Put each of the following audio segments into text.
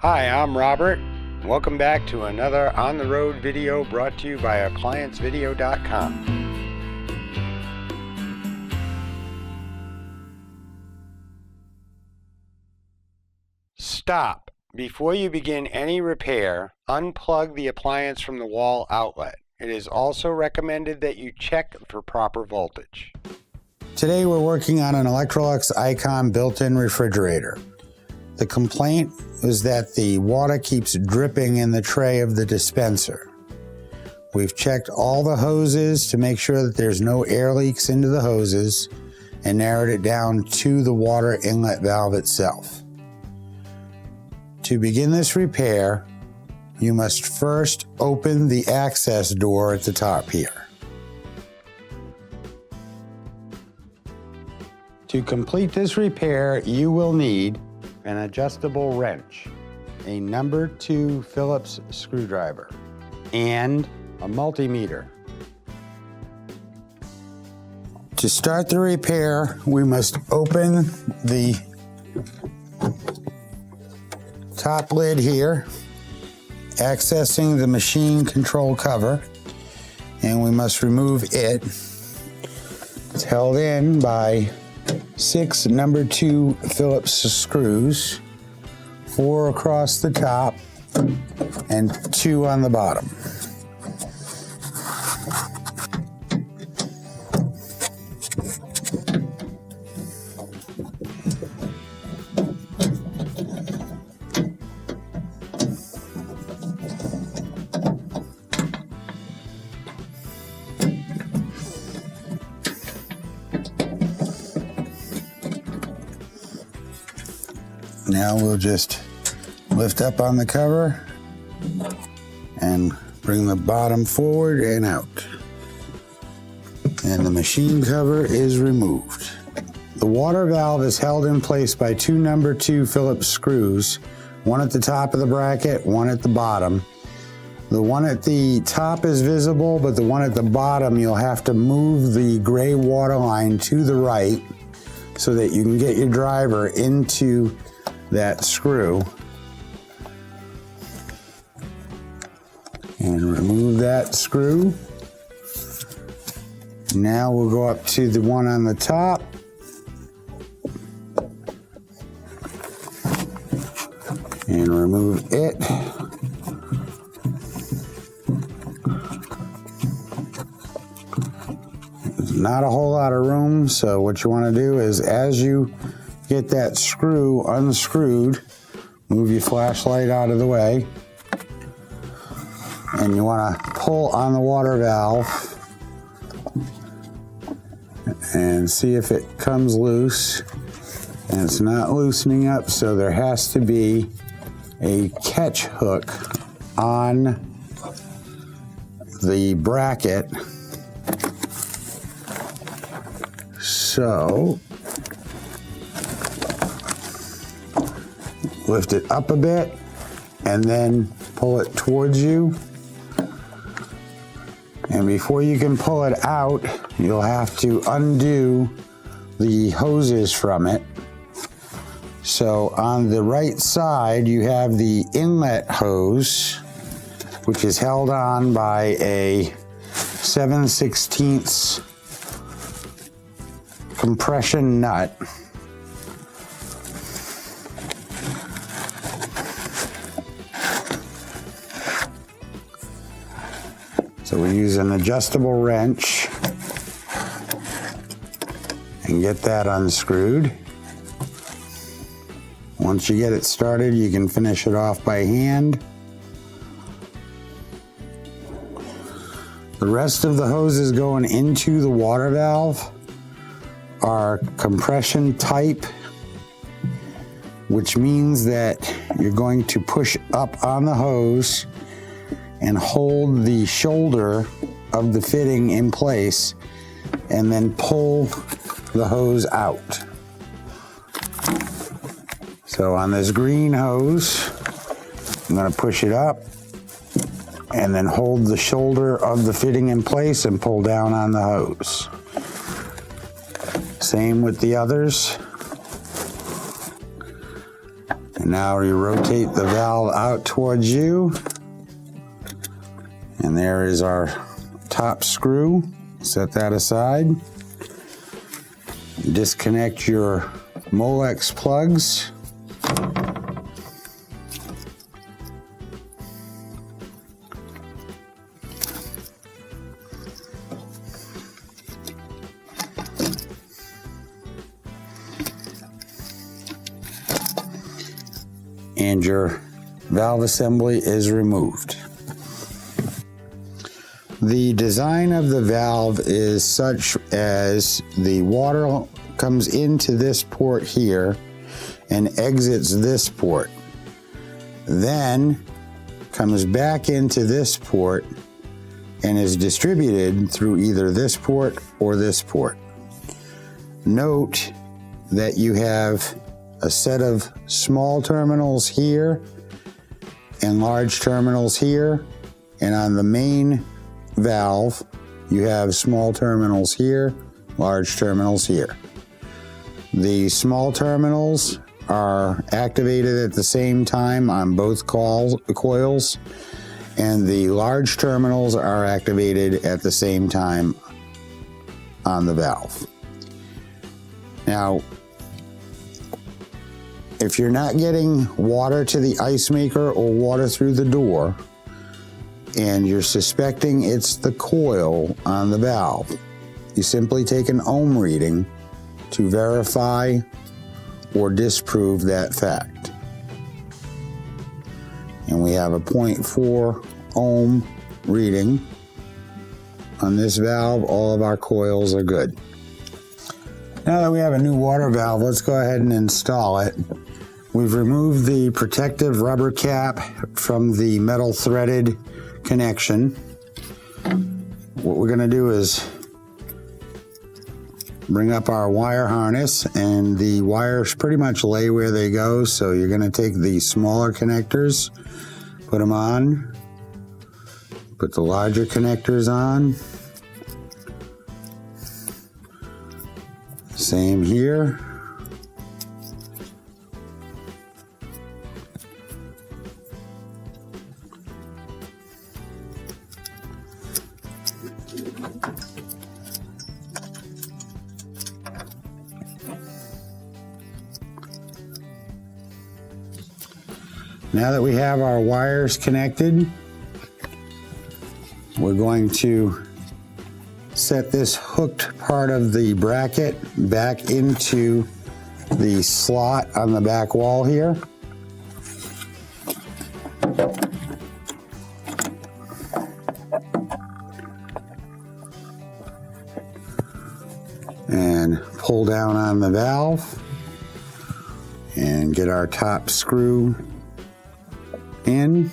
Hi, I'm Robert. Welcome back to another on-the-road video brought to you by ApplianceVideo.com. Stop. Before you begin any repair, unplug the appliance from the wall outlet. It is also recommended that you check for proper voltage. Today we're working on an Electrolux Icon built-in refrigerator. The complaint is that the water keeps dripping in the tray of the dispenser. We've checked all the hoses to make sure that there's no air leaks into the hoses and narrowed it down to the water inlet valve itself. To begin this repair, you must first open the access door at the top here. To complete this repair, you will need an adjustable wrench, a number 2 Phillips screwdriver, and a multimeter. To start the repair, we must open the top lid here, accessing the machine control cover, and we must remove it. It's held in by 6 number 2 Phillips screws, 4 across the top and 2 on the bottom. Now we'll just lift up on the cover and bring the bottom forward and out. And the machine cover is removed. The water valve is held in place by 2 number 2 Phillips screws, one at the top of the bracket, one at the bottom. The one at the top is visible, but the one at the bottom, you'll have to move the gray water line to the right so that you can get your driver into that screw and remove that screw. Now we'll go up to the one on the top and remove it. There's not a whole lot of room, so what you want to do is, as you get that screw unscrewed, move your flashlight out of the way, and you want to pull on the water valve and see if it comes loose. And it's not loosening up, so there has to be a catch hook on the bracket. So lift it up a bit and then pull it towards you. And before you can pull it out, you'll have to undo the hoses from it. So on the right side, you have the inlet hose, which is held on by a 7/16 compression nut. So we use an adjustable wrench and get that unscrewed. Once you get it started, you can finish it off by hand. The rest of the hoses going into the water valve are compression type, which means that you're going to push up on the hose and hold the shoulder of the fitting in place and then pull the hose out. So on this green hose, I'm going to push it up and then hold the shoulder of the fitting in place and pull down on the hose. Same with the others. And Now you rotate the valve out towards you, and there is our top screw. Set that aside. Disconnect your Molex plugs. And your valve assembly is removed. The design of the valve is such as the water comes into this port here and exits this port, then comes back into this port and is distributed through either this port or this port. Note that you have a set of small terminals here and large terminals here, and on the main valve you have small terminals here, large terminals here. The small terminals are activated at the same time on both coils, and the large terminals are activated at the same time on the valve. Now, if you're not getting water to the ice maker or water through the door, and you're suspecting it's the coil on the valve, you simply take an ohm reading to verify or disprove that fact. And we have a 0.4 ohm reading on this valve. All of our coils are good. Now that we have a new water valve, let's go ahead and install it. We've removed the protective rubber cap from the metal threaded connection. What we're going to do is bring up our wire harness, and the wires pretty much lay where they go, so you're going to take the smaller connectors, put them on, put the larger connectors on. Same here. Now that we have our wires connected, we're going to set this hooked part of the bracket back into the slot on the back wall here. And pull down on the valve and get our top screw in.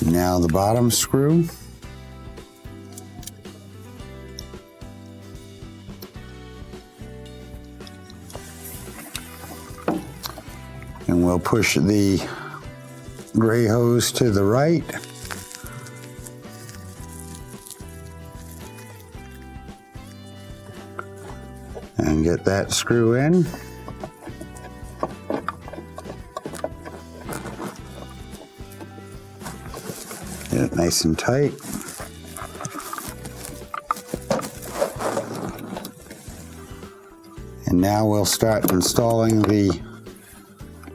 Now the bottom screw. And we'll push the gray hose to the right. And get that screw in. Get it nice and tight. And now we'll start installing the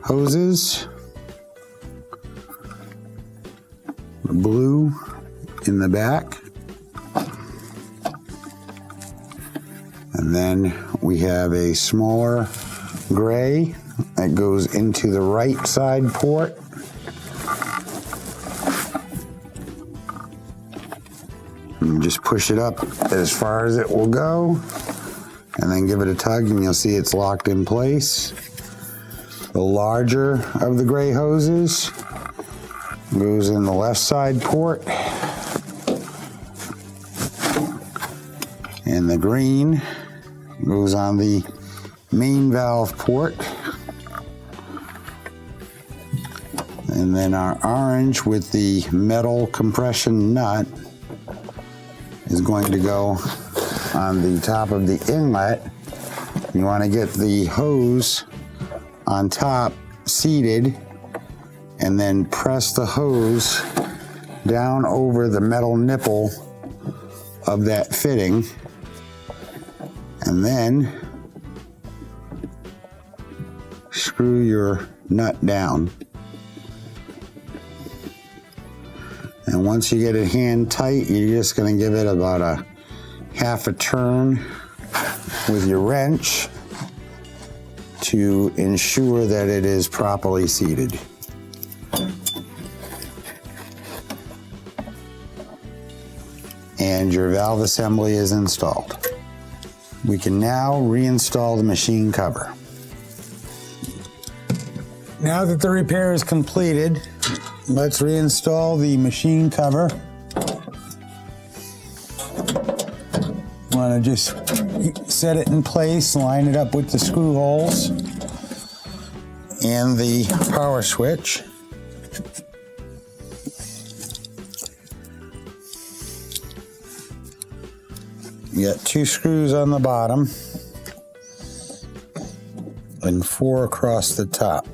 hoses. The blue in the back. And then we have a smaller gray that goes into the right side port. And just push it up as far as it will go, and then give it a tug and you'll see it's locked in place. The larger of the gray hoses goes in the left side port, and the green goes on the main valve port. And then our orange with the metal compression nut is going to go on the top of the inlet. You want to get the hose on top seated and then press the hose down over the metal nipple of that fitting, and then screw your nut down. And once you get it hand tight, you're just going to give it about a half a turn with your wrench to ensure that it is properly seated. And your valve assembly is installed. We can now reinstall the machine cover. Now that the repair is completed, let's reinstall the machine cover. Want to just set it in place, line it up with the screw holes and the power switch. You got 2 screws on the bottom and 4 across the top.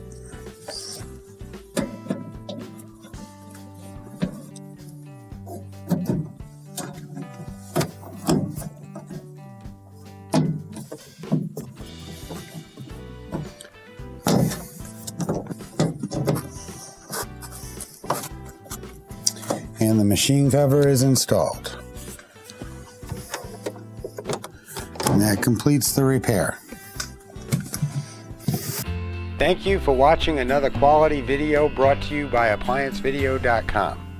And the machine cover is installed. And that completes the repair. Thank you for watching another quality video brought to you by ApplianceVideo.com.